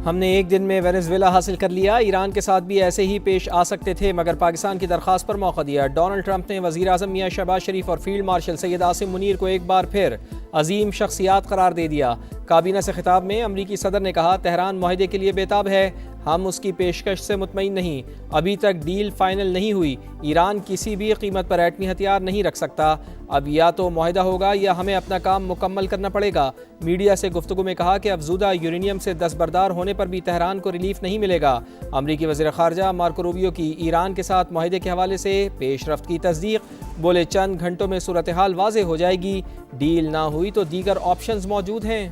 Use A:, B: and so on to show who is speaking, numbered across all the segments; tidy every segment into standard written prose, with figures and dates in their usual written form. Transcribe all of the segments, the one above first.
A: ہم نے ایک دن میں وینزویلا حاصل کر لیا، ایران کے ساتھ بھی ایسے ہی پیش آ سکتے تھے مگر پاکستان کی درخواست پر موقع دیا۔ ڈونلڈ ٹرمپ نے وزیر اعظم میاں شہباز شریف اور فیلڈ مارشل سید عاصم منیر کو ایک بار پھر عظیم شخصیات قرار دے دیا۔ کابینہ سے خطاب میں امریکی صدر نے کہا، تہران معاہدے کے لیے بےتاب ہے، ہم اس کی پیشکش سے مطمئن نہیں، ابھی تک ڈیل فائنل نہیں ہوئی، ایران کسی بھی قیمت پر ایٹمی ہتھیار نہیں رکھ سکتا، اب یا تو معاہدہ ہوگا یا ہمیں اپنا کام مکمل کرنا پڑے گا۔ میڈیا سے گفتگو میں کہا کہ افزودہ یورینیم سے دستبردار ہونے پر بھی تہران کو ریلیف نہیں ملے گا۔ امریکی وزیر خارجہ مارکو روبیو کی ایران کے ساتھ معاہدے کے حوالے سے پیش رفت کی تصدیق، بولے چند گھنٹوں میں صورتحال واضح ہو جائے گی، ڈیل نہ ہوئی تو دیگر آپشنز موجود ہیں۔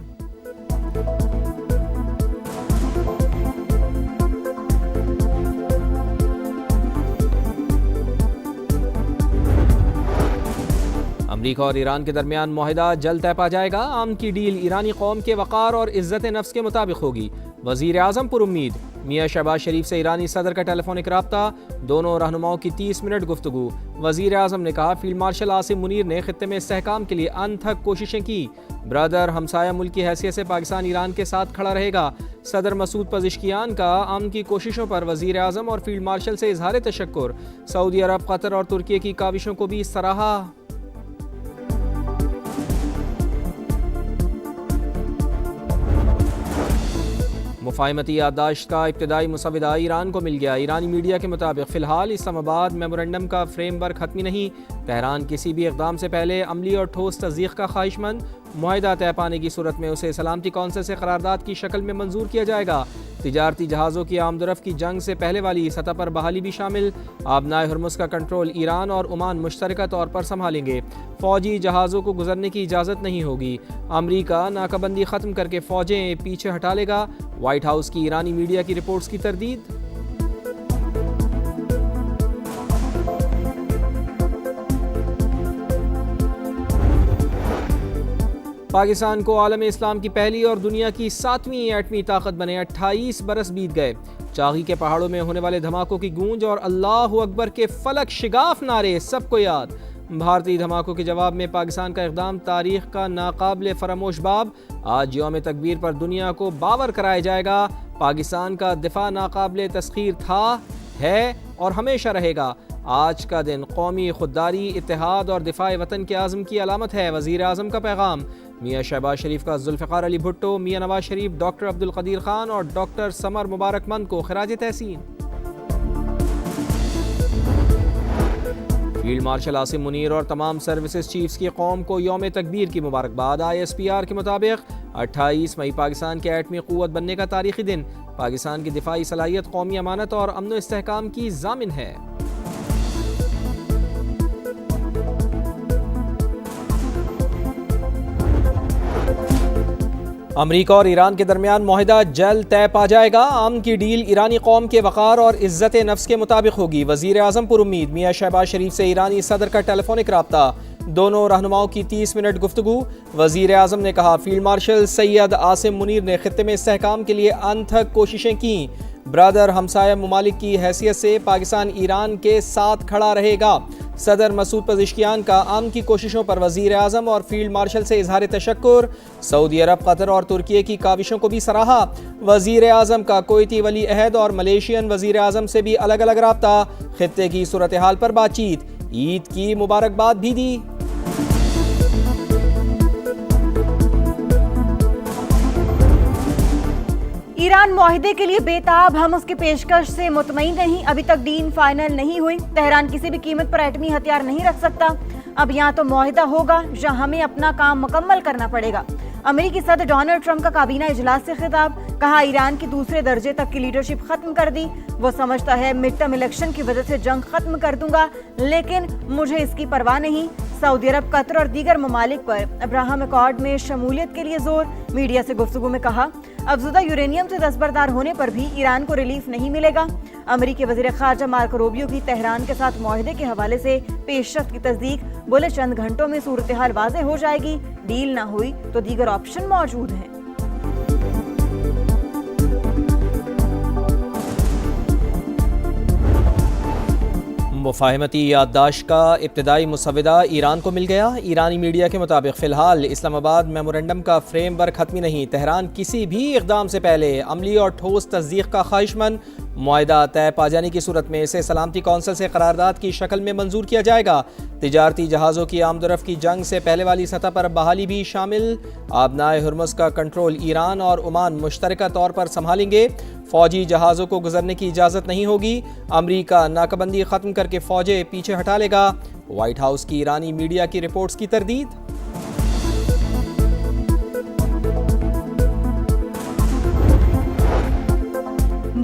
A: امریکہ اور ایران کے درمیان معاہدہ جلد طے پا جائے گا، عام کی ڈیل ایرانی قوم کے وقار اور عزت نفس کے مطابق ہوگی، وزیر اعظم پر امید۔ میاں شہباز شریف سے ایرانی صدر کا ٹیلی فونک رابطہ، دونوں رہنماؤں کی 30 منٹ گفتگو۔ وزیر اعظم نے کہا، فیلڈ مارشل عاصم منیر نے خطے میں استحکام کے لیے انتھک کوششیں کی، برادر ہمسایہ ملک کی حیثیت سے پاکستان ایران کے ساتھ کھڑا رہے گا۔ صدر مسعود پزشکیان کا امن کی کوششوں پر وزیر اعظم اور فیلڈ مارشل سے اظہار تشکر، سعودی عرب، قطر اور ترکی کی کاوشوں کو بھی سراہا۔ مفاہمتی یادداشت کا ابتدائی مسودہ ایران کو مل گیا۔ ایرانی میڈیا کے مطابق فی الحال اسلام آباد میمورنڈم کا فریم ورک حتمی نہیں، تہران کسی بھی اقدام سے پہلے عملی اور ٹھوس تصدیق کا خواہش مند، معاہدہ طے پانے کی صورت میں اسے سلامتی کونسل سے قرارداد کی شکل میں منظور کیا جائے گا۔ تجارتی جہازوں کی آمد و رفت کی جنگ سے پہلے والی سطح پر بحالی بھی شامل، آبنائے ہرمز کا کنٹرول ایران اور عمان مشترکہ طور پر سنبھالیں گے، فوجی جہازوں کو گزرنے کی اجازت نہیں ہوگی، امریکہ ناکہ بندی ختم کر کے فوجیں پیچھے ہٹا لے گا، وائٹ ہاؤس کی ایرانی میڈیا کی رپورٹس کی تردید۔ پاکستان کو عالم اسلام کی پہلی اور دنیا کی 7ویں ایٹمی طاقت بنے 28 برس بیت گئے۔ چاغی کے پہاڑوں میں ہونے والے دھماکوں کی گونج اور اللہ اکبر کے فلک شگاف نعرے سب کو یاد۔ بھارتی دھماکوں کے جواب میں پاکستان کا اقدام تاریخ کا ناقابل فراموش باب۔ آج یوم تکبیر پر دنیا کو باور کرایا جائے گا، پاکستان کا دفاع ناقابل تسخیر تھا، ہے اور ہمیشہ رہے گا۔ آج کا دن قومی خودداری، اتحاد اور دفاع وطن کے عزم کی علامت ہے، وزیر اعظم کا پیغام۔ میاں شہباز شریف کا ذوالفقار علی بھٹو، میاں نواز شریف، ڈاکٹر عبدالقدیر خان اور ڈاکٹر سمر مبارکمند کو خراج تحسین۔ فیلڈ مارشل عاصم منیر اور تمام سروسز چیفز کی قوم کو یوم تکبیر کی مبارکباد۔ ISPR کے مطابق 28 مئی پاکستان کے ایٹمی قوت بننے کا تاریخی دن، پاکستان کی دفاعی صلاحیت قومی امانت اور امن و استحکام کی ضامن ہے۔ امریکہ اور ایران کے درمیان معاہدہ جلد طے پا جائے گا، عام کی ڈیل ایرانی قوم کے وقار اور عزت نفس کے مطابق ہوگی، وزیر اعظم پر امید۔ میاں شہباز شریف سے ایرانی صدر کا ٹیلی فونک رابطہ، دونوں رہنماؤں کی 30 منٹ گفتگو۔ وزیر اعظم نے کہا، فیلڈ مارشل سید عاصم منیر نے خطے میں استحکام کے لیے انتھک کوششیں کیں، برادر ہمسایہ ممالک کی حیثیت سے پاکستان ایران کے ساتھ کھڑا رہے گا۔ صدر مسعود پزشکیان کا امن کی کوششوں پر وزیر اعظم اور فیلڈ مارشل سے اظہار تشکر، سعودی عرب، قطر اور ترکی کی کاوشوں کو بھی سراہا۔ وزیر اعظم کا کویتی ولی عہد اور ملیشین وزیر اعظم سے بھی الگ الگ رابطہ، خطے کی صورتحال پر بات چیت، عید کی مبارکباد بھی دی۔
B: ایران معاہدے کے لیے بےتاب، ہم اس کی پیشکش سے مطمئن نہیں، ابھی تک ڈیل فائنل نہیں ہوئی، تہران کسی بھی قیمت پر ایٹمی ہتھیار نہیں رکھ سکتا، اب یا تو معاہدہ ہوگا یا ہمیں اپنا کام مکمل کرنا پڑے گا۔ امریکی صدر ڈونلڈ ٹرمپ کا کابینہ اجلاس سے خطاب، کہا ایران کی دوسرے درجے تک کی لیڈرشپ ختم کر دی، وہ سمجھتا ہے مڈ ٹرم الیکشن کی وجہ سے جنگ ختم کر دوں گا، لیکن مجھے اس کی پرواہ نہیں۔ سعودی عرب، قطر اور دیگر ممالک پر ابراہم ایکارڈ میں شمولیت کے لیے زور، میڈیا سے گفتگو میں کہا، افزودہ یورینیم سے دستبردار ہونے پر بھی ایران کو ریلیف نہیں ملے گا۔ امریکی وزیر خارجہ مارکو روبیو کی تہران کے ساتھ معاہدے کے حوالے سے پیش رفت کی تصدیق، بولے چند گھنٹوں میں صورتحال واضح ہو جائے گی، ڈیل نہ ہوئی تو دیگر آپشن موجود ہیں۔
A: مفاہمتی یادداشت کا ابتدائی مسودہ ایران کو مل گیا۔ ایرانی میڈیا کے مطابق فی الحال اسلام آباد میمورنڈم کا فریم ورک حتمی نہیں۔ تہران کسی بھی اقدام سے پہلے عملی اور ٹھوس تصدیق کا خواہش مند۔ معاہدہ طے پا جانے کی صورت میں اسے سلامتی کونسل سے قرارداد کی شکل میں منظور کیا جائے گا۔ تجارتی جہازوں کی آمد و رفت کی جنگ سے پہلے والی سطح پر بحالی بھی شامل۔ آبنائے ہرمز کا کنٹرول ایران اور عمان مشترکہ طور پر سنبھالیں گے۔ فوجی جہازوں کو گزرنے کی اجازت نہیں ہوگی۔ امریکہ ناکہ ختم کر کے فوجیں پیچھے ہٹا لے گا۔ وائٹ ہاؤس کی ایرانی میڈیا کی رپورٹس کی تردید۔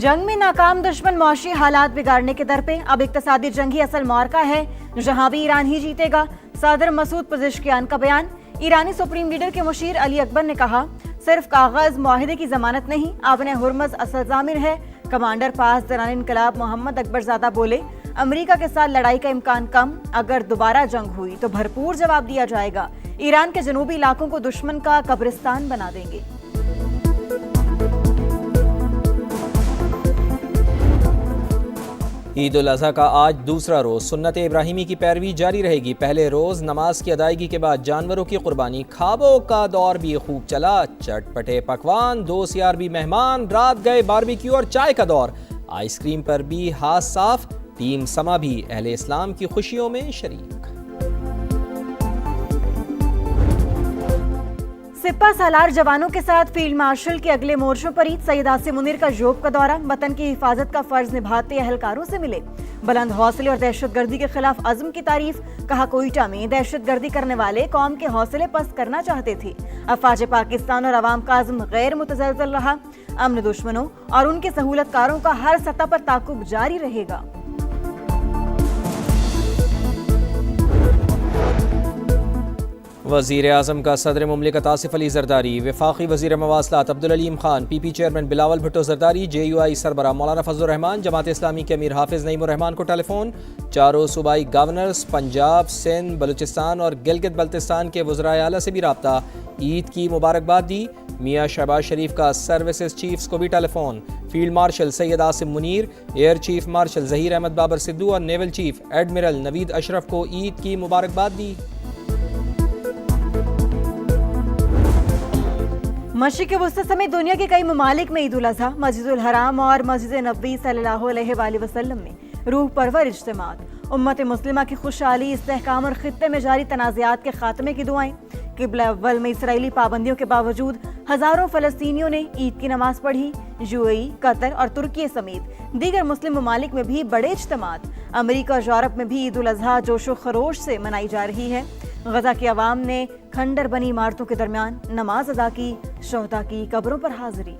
B: جنگ میں ناکام دشمن معاشی حالات بگاڑنے کے در پہ، اب اقتصادی جنگ ہی اصل معرکہ ہے جہاں بھی ایران ہی جیتے گا۔ صدر مسعود پزشکیان کا بیان۔ ایرانی سپریم لیڈر کے مشیر علی اکبر نے کہا، صرف کاغذ معاہدے کی ضمانت نہیں، آبن ہرمز اصل ضامن ہے۔ کمانڈر پاسداران انقلاب محمد اکبر زادہ بولے، امریکہ کے ساتھ لڑائی کا امکان کم، اگر دوبارہ جنگ ہوئی تو بھرپور جواب دیا جائے گا۔ ایران کے جنوبی علاقوں کو دشمن کا قبرستان بنا دیں گے۔
A: عید الاضحیٰ کا آج دوسرا روز سنت ابراہیمی کی پیروی جاری رہے گی۔ پہلے روز نماز کی ادائیگی کے بعد جانوروں کی قربانی، خوابوں کا دور بھی خوب چلا۔ چٹ پٹے پکوان، دوست یار بھی مہمان، رات گئے باربیکیو اور چائے کا دور۔ آئس کریم پر بھی ہاتھ صاف، ٹیم سما بھی اہل اسلام کی خوشیوں میں شریک۔
B: سپہ سالار جوانوں کے ساتھ فیلڈ مارشل کے اگلے مورچوں پر عید سید عاصم منیر کا ژوب کا دورہ، وطن کی حفاظت کا فرض نبھاتے اہلکاروں سے ملے۔ بلند حوصلے اور دہشت گردی کے خلاف عزم کی تعریف، کہا کوئٹہ میں دہشت گردی کرنے والے قوم کے حوصلے پست کرنا چاہتے تھے، افواج پاکستان اور عوام کا عزم غیر متزلزل رہا۔ امن دشمنوں اور ان کے سہولت کاروں کا ہر سطح پر تعاقب جاری رہے گا۔
A: وزیر اعظم کا صدر مملکت آصف علی زرداری، وفاقی وزیر مواصلات Abdul Aleem Khan, P P chairman Bilawal Bhutto Zardari, J U I سربراہ مولانا فضل الرحمان، جماعت اسلامی کے امیر حافظ نعیم الرحمان کو ٹیلی فون۔ چاروں صوبائی گورنرز، پنجاب، سندھ، بلوچستان اور گلگت بلتستان کے وزرائے اعلیٰ سے بھی رابطہ، عید کی مبارکباد دی۔ میاں شہباز شریف کا سروسز چیفز کو بھی telephone. Field marshal Syed Asim Munir, air chief marshal Zaheer Ahmed Babar Sidhu اور نیول چیف ایڈمرل نوید اشرف کو عید کی مبارکباد دی۔
B: مشرق وسطی سمیت دنیا کے کئی ممالک میں عید الاضحیٰ، مسجد الحرام اور مسجد نبوی صلی اللہ علیہ وآلہ وسلم میں روح پرور اجتماعات، امت مسلمہ کی خوشحالی، استحکام اور خطے میں جاری تنازعات کے خاتمے کی دعائیں۔ قبلہ اول میں اسرائیلی پابندیوں کے باوجود ہزاروں فلسطینیوں نے عید کی نماز پڑھی۔ یو اے ای، قطر اور ترکی سمیت دیگر مسلم ممالک میں بھی بڑے اجتماعات۔ امریکہ اور یورپ میں بھی عید الاضحیٰ جوش و خروش سے منائی جا رہی ہے۔ غزہ کی عوام نے کھنڈر بنی عمارتوں کے درمیان نماز ادا کی، شہداء کی قبروں پر حاضری۔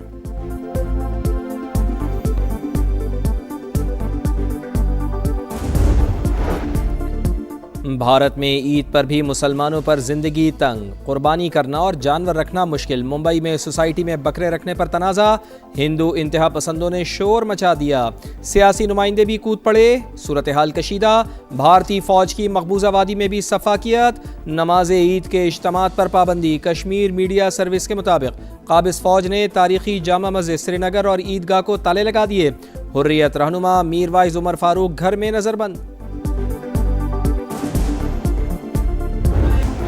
A: بھارت میں عید پر بھی مسلمانوں پر زندگی تنگ، قربانی کرنا اور جانور رکھنا مشکل۔ ممبئی میں سوسائٹی میں بکرے رکھنے پر تنازع، ہندو انتہا پسندوں نے شور مچا دیا، سیاسی نمائندے بھی کود پڑے، صورتحال کشیدہ۔ بھارتی فوج کی مقبوضہ وادی میں بھی صفاقیت، نماز عید کے اجتماعات پر پابندی۔ کشمیر میڈیا سروس کے مطابق قابض فوج نے تاریخی جامع مسجد سری نگر اور عیدگاہ کو تالے لگا دیے۔ حریت رہنما میر وائز عمر فاروق گھر میں نظر بند۔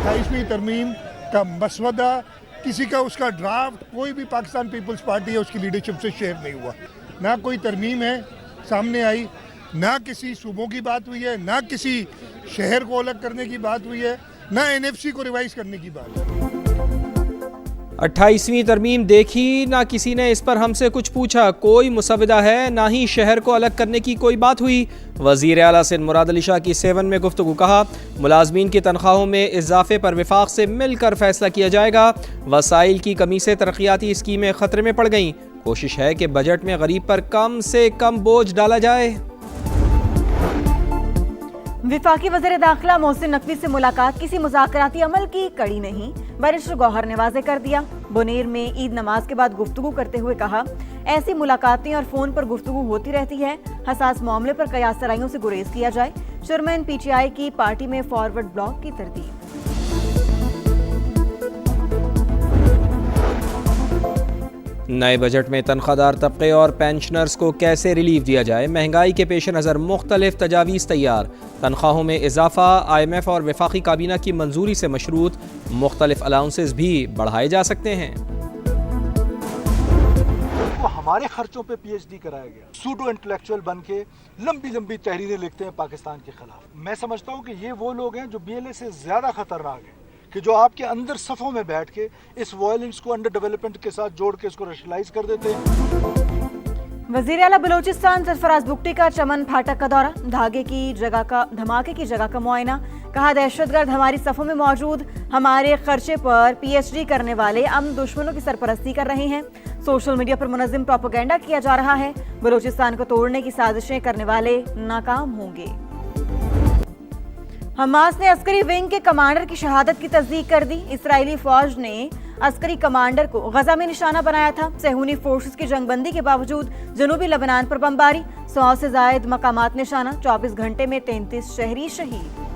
C: 28ویں ترمیم کا مسودہ کسی کا اس کا ڈرافٹ کوئی بھی پاکستان پیپلز پارٹی ہے اس کی لیڈرشپ سے شیئر نہیں ہوا، نہ کوئی ترمیم ہے سامنے آئی، نہ کسی صوبوں کی بات ہوئی ہے، نہ کسی شہر کو الگ کرنے کی بات ہوئی ہے، نہ NFC کو ریوائز کرنے کی بات ہے۔
A: 28ویں ترمیم دیکھی، نہ کسی نے اس پر ہم سے کچھ پوچھا، کوئی مسودہ ہے، نہ ہی شہر کو الگ کرنے کی کوئی بات ہوئی۔ وزیر اعلیٰ سندھ مراد علی شاہ کی 7 میں گفتگو، کہا ملازمین کی تنخواہوں میں اضافے پر وفاق سے مل کر فیصلہ کیا جائے گا۔ وسائل کی کمی سے ترقیاتی اسکیمیں خطرے میں پڑ گئیں، کوشش ہے کہ بجٹ میں غریب پر کم سے کم بوجھ ڈالا جائے۔
B: وفاقی وزیر داخلہ محسن نقوی سے ملاقات کسی مذاکراتی عمل کی کڑی نہیں، بیرسٹر گوہر نے واضح کر دیا۔ بونیر میں عید نماز کے بعد گفتگو کرتے ہوئے کہا، ایسی ملاقاتیں اور فون پر گفتگو ہوتی رہتی ہے، حساس معاملے پر قیاس سرائیوں سے گریز کیا جائے۔ چیئرمین PTI کی پارٹی میں فارورڈ بلاک کی ترتیب۔
A: نئے بجٹ میں تنخواہ دار طبقے اور پینشنرز کو کیسے ریلیف دیا جائے؟ مہنگائی کے پیش نظر مختلف تجاویز تیار، تنخواہوں میں اضافہ IMF اور وفاقی کابینہ کی منظوری سے مشروط، مختلف الاؤنسز بھی بڑھائے جا سکتے ہیں۔
D: ہمارے خرچوں پہ PhD کرایا گیا، سوڈو انٹلیکچوئل بن کے لمبی لمبی تحریریں لکھتے ہیں پاکستان کے خلاف۔ میں سمجھتا ہوں کہ یہ وہ لوگ ہیں جو BLA سے زیادہ خطرناک ہیں، کہ جو آپ کے اندر صفوں میں بیٹھ کے اس وائلنس کو انڈر ڈیولپمنٹ کے ساتھ جوڑ کے اس کو ریشنلائز کر دیتے ہیں۔
B: وزیر اعلیٰ بلوچستان سرفراز بگٹی کا چمن پھاٹک کا دورہ، دھماکے کی جگہ کا معائنہ، کہا دہشت گرد ہماری صفوں میں موجود، ہمارے خرچے پر PhD کرنے والے دشمنوں کی سرپرستی کر رہے ہیں، سوشل میڈیا پر منظم پروپیگنڈا کیا جا رہا ہے، بلوچستان کو توڑنے کی سازشیں کرنے والے ناکام ہوں گے۔ حماس نے عسکری ونگ کے کمانڈر کی شہادت کی تصدیق کر دی۔ اسرائیلی فوج نے عسکری کمانڈر کو غزہ میں نشانہ بنایا تھا۔ صہیونی فورسز کی جنگ بندی کے باوجود جنوبی لبنان پر بمباری، 100 سے زائد مقامات نشانہ، 24 گھنٹے میں 33 شہری شہید۔